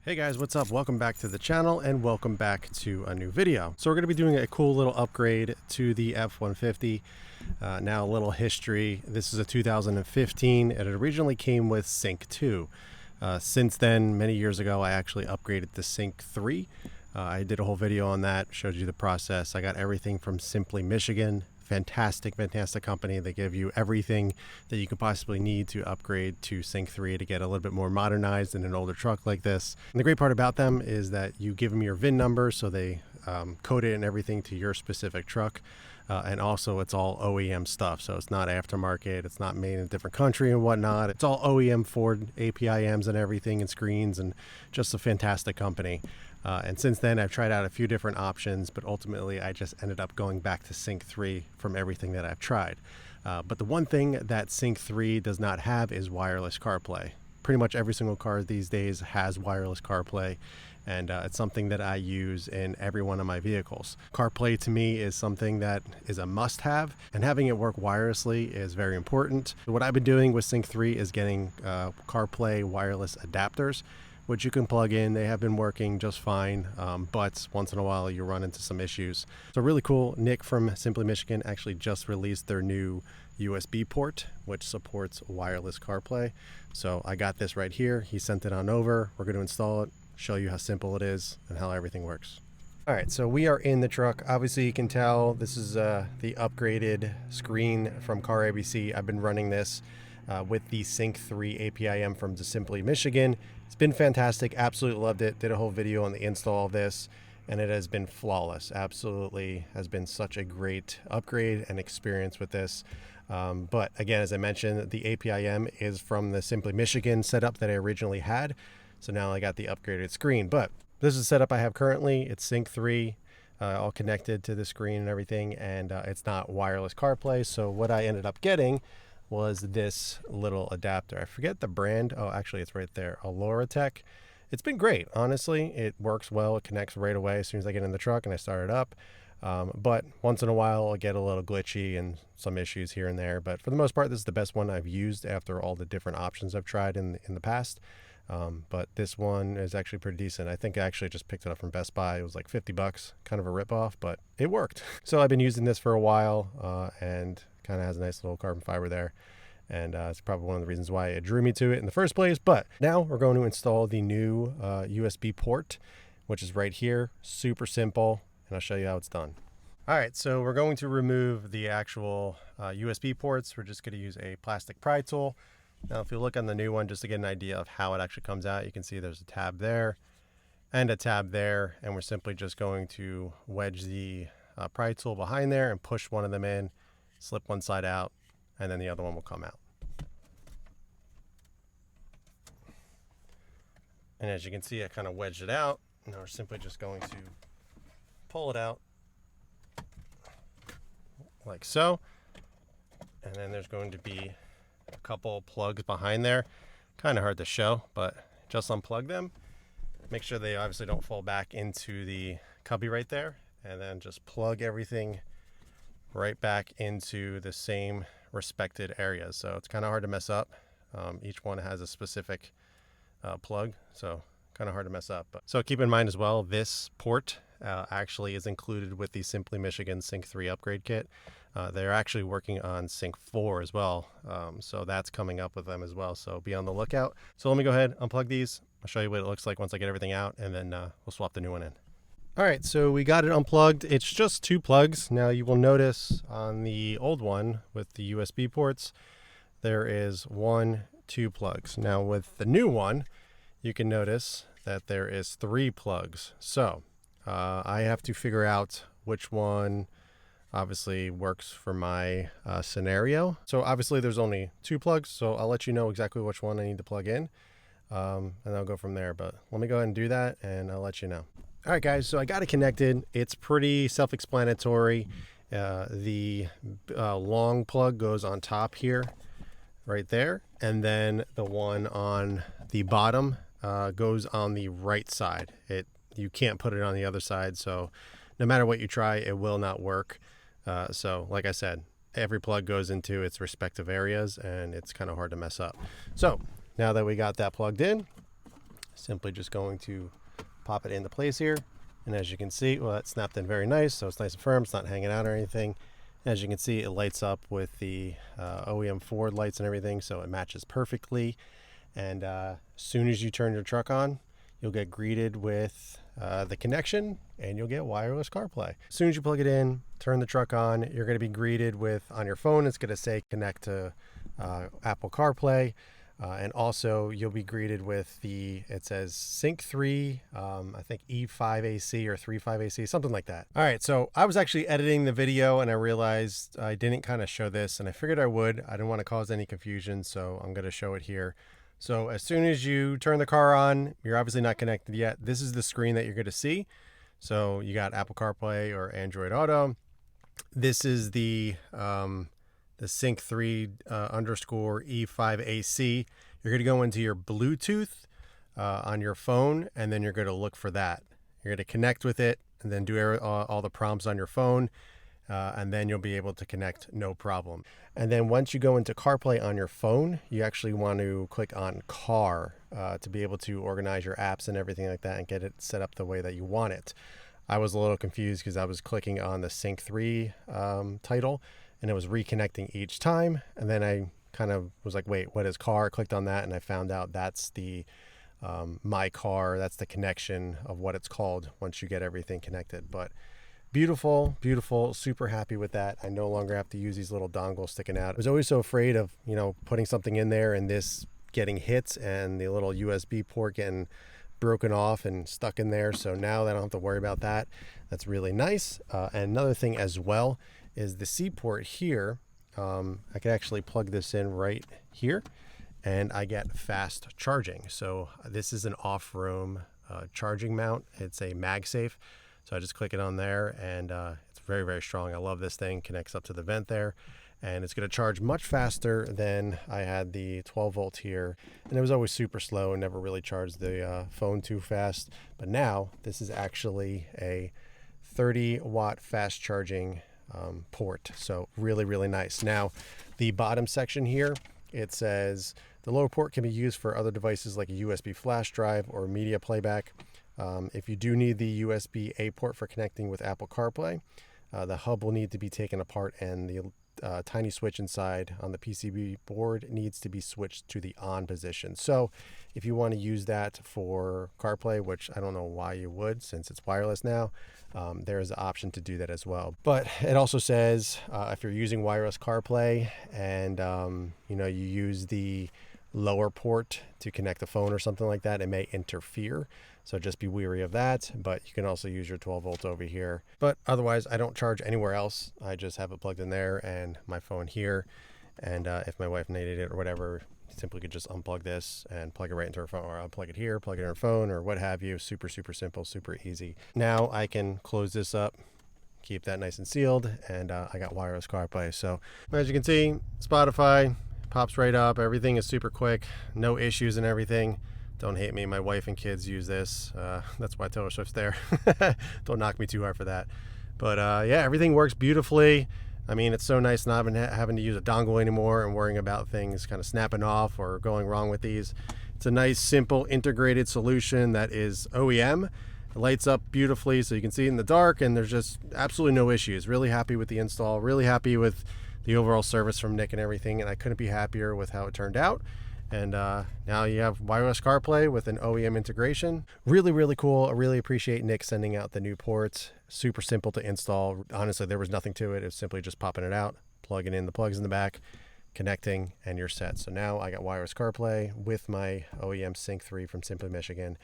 Hey guys, what's up? Welcome back to the channel and welcome back to a new video. So we're going to be doing a cool little upgrade to the F-150. Now a little history. This is a 2015 and it originally came with Sync 2. Since then, many years ago, I actually upgraded to Sync 3. I did a whole video on that, showed you the process. I got everything from Simply Michigan. Fantastic company. They give you everything that you could possibly need to upgrade to Sync 3 to get a little bit more modernized in an older truck like this. And the great part about them is that you give them your VIN number, so they code it and everything to your specific truck. And also it's all OEM stuff, so it's not aftermarket, it's not made in a different country and whatnot. It's all OEM Ford APIMs and everything and screens, and just a fantastic company. And since then I've tried out a few different options, but ultimately I just ended up going back to Sync 3 from everything that I've tried. But the one thing that Sync 3 does not have is wireless CarPlay. Pretty much every single car these days has wireless CarPlay, and it's something that I use in every one of my vehicles. CarPlay to me is something that is a must-have, and having it work wirelessly is very important. What I've been doing with Sync 3 is getting CarPlay wireless adapters, which you can plug in. They have been working just fine, but once in a while you run into some issues. So really cool. Nick from Simply Michigan actually just released their new USB port, which supports wireless CarPlay. So I got this right here. He sent it on over. We're going to install it, show you how simple it is and how everything works. All right, so we are in the truck. Obviously you can tell this is the upgraded screen from Car ABC. I've been running this with the Sync 3 APIM from Simply Michigan. It's been fantastic. Absolutely loved it. Did a whole video on the install of this, and it has been flawless. Absolutely has been such a great upgrade and experience with this. But again, as I mentioned, the APIM is from the Simply Michigan setup that I originally had. So now I got the upgraded screen. But this is the setup I have currently. It's Sync 3, all connected to the screen and everything, and it's not wireless CarPlay. So what I ended up getting was this little adapter. I forget the brand. Oh, actually it's right there, Tech. It's been great, honestly. It works well. It connects right away as soon as I get in the truck and I start it up. But once in a while I'll get a little glitchy and some issues here and there. But for the most part, this is the best one I've used after all the different options I've tried in the past. But this one is actually pretty decent. I think I actually just picked it up from Best Buy. It was like 50 bucks, kind of a ripoff, but it worked. So I've been using this for a while, and kind of has a nice little carbon fiber there, and it's probably one of the reasons why it drew me to it in the first place. But now we're going to install the new USB port, which is right here. Super simple, and I'll show you how it's done. All right, so we're going to remove the actual USB ports. We're just going to use a plastic pry tool. Now if you look on the new one, just to get an idea of how it actually comes out, you can see there's a tab there and a tab there, and we're simply just going to wedge the pry tool behind there and push one of them in, slip one side out, and then the other one will come out. And as you can see, I kind of wedged it out. Now we're simply just going to pull it out like so. And then there's going to be a couple plugs behind there. Kind of hard to show, but just unplug them. Make sure they obviously don't fall back into the cubby right there. And then just plug everything right back into the same respected areas. So it's kind of hard to mess up. Each one has a specific plug, so kind of hard to mess up. So keep in mind as well, this port actually is included with the Simply Michigan Sync 3 upgrade kit. They're actually working on Sync 4 as well, so that's coming up with them as well, so be on the lookout. So let me go ahead, unplug these. I'll show you what it looks like once I get everything out, and then we'll swap the new one in. All right, so we got it unplugged. It's just two plugs. Now you will notice on the old one with the USB ports, there is 2 plugs. Now with the new one, you can notice that there is 3 plugs. So I have to figure out which one obviously works for my scenario. So obviously there's only 2 plugs, so I'll let you know exactly which one I need to plug in, and I'll go from there. But let me go ahead and do that, and I'll let you know. All right, guys, so I got it connected. It's pretty self-explanatory. The long plug goes on top here, right there, and then the one on the bottom goes on the right side. You can't put it on the other side, so no matter what you try, it will not work. So like I said, every plug goes into its respective areas, and it's kind of hard to mess up. So now that we got that plugged in, Simply just going to pop it into place here. And as you can see, well, that snapped in very nice. So it's nice and firm. It's not hanging out or anything. As you can see, it lights up with the OEM Ford lights and everything. So it matches perfectly. And as soon as you turn your truck on, you'll get greeted with the connection, and you'll get wireless CarPlay. As soon as you plug it in, turn the truck on, you're going to be greeted with, on your phone, it's going to say connect to Apple CarPlay. And also you'll be greeted with it says Sync 3, I think E5AC or 35AC, something like that. All right, so I was actually editing the video and I realized I didn't kind of show this, and I figured I would. I didn't want to cause any confusion, so I'm going to show it here. So as soon as you turn the car on, you're obviously not connected yet. This is the screen that you're going to see. So you got Apple CarPlay or Android Auto. This is the Sync 3 underscore E5AC. You're going to go into your Bluetooth on your phone, and then you're going to look for that. You're going to connect with it and then do all the prompts on your phone. And then you'll be able to connect no problem. And then once you go into CarPlay on your phone, you actually want to click on Car to be able to organize your apps and everything like that and get it set up the way that you want it. I was a little confused because I was clicking on the Sync 3 title, and it was reconnecting each time. And then I kind of was like, wait, what is Car? Clicked on that, and I found out that's the My Car. That's the connection of what it's called once you get everything connected. But beautiful, beautiful, super happy with that. I no longer have to use these little dongles sticking out. I was always so afraid of, putting something in there and this getting hit and the little USB port getting broken off and stuck in there. So now I don't have to worry about that. That's really nice. And another thing as well is the C port here. I can actually plug this in right here and I get fast charging. So this is an off-roam charging mount. It's a MagSafe. So I just click it on there, and it's very, very strong. I love this thing. Connects up to the vent there, and it's going to charge much faster than I had the 12 volt here. And it was always super slow and never really charged the phone too fast. But now this is actually a 30-watt fast charging port. So really, really nice. Now, the bottom section here, it says the lower port can be used for other devices like a USB flash drive or media playback. If you do need the USB-A port for connecting with Apple CarPlay, the hub will need to be taken apart, and the tiny switch inside on the PCB board needs to be switched to the on position. So if you want to use that for CarPlay, which I don't know why you would since it's wireless now, there is an option to do that as well. But it also says if you're using wireless CarPlay and you use the lower port to connect the phone or something like that, it may interfere. So just be wary of that, but you can also use your 12 volts over here. But otherwise, I don't charge anywhere else. I just have it plugged in there and my phone here. And if my wife needed it or whatever, simply could just unplug this and plug it right into her phone, or unplug it here, plug it in her phone or what have you. Super, super simple, super easy. Now I can close this up, keep that nice and sealed, and I got wireless CarPlay. So as you can see, Spotify pops right up. Everything is super quick, no issues and everything. Don't hate me, my wife and kids use this. That's why Taylor Swift's there. Don't knock me too hard for that. But yeah, everything works beautifully. I mean, it's so nice not having to use a dongle anymore and worrying about things kind of snapping off or going wrong with these. It's a nice, simple, integrated solution that is OEM. It lights up beautifully so you can see it in the dark, and there's just absolutely no issues. Really happy with the install, really happy with the overall service from Nick and everything, and I couldn't be happier with how it turned out. And now you have wireless CarPlay with an OEM integration. Really, really cool. I really appreciate Nick sending out the new ports. Super simple to install. Honestly, there was nothing to it. It was simply just popping it out, plugging in the plugs in the back, connecting, and you're set. So now I got wireless CarPlay with my OEM Sync 3 from Simply Michigan.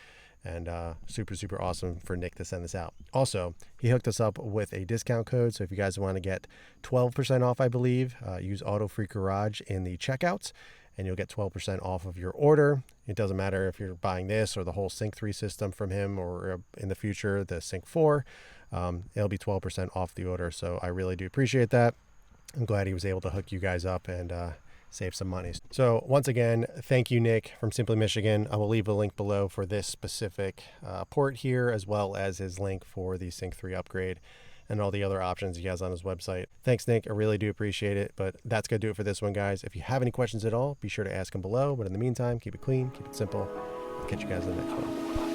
And super, super awesome for Nick to send this out. Also, he hooked us up with a discount code. So if you guys want to get 12% off, I believe, use Auto Free Garage in the checkouts, and you'll get 12% off of your order. It doesn't matter if you're buying this or the whole Sync 3 system from him, or in the future, the Sync 4. It'll be 12% off the order. So I really do appreciate that. I'm glad he was able to hook you guys up and save some money. So once again, thank you, Nick from Simply Michigan. I will leave a link below for this specific port here, as well as his link for the Sync 3 upgrade and all the other options he has on his website. Thanks, Nick. I really do appreciate it. But that's going to do it for this one, guys. If you have any questions at all, be sure to ask them below. But in the meantime, keep it clean, keep it simple. Catch you guys in the next one.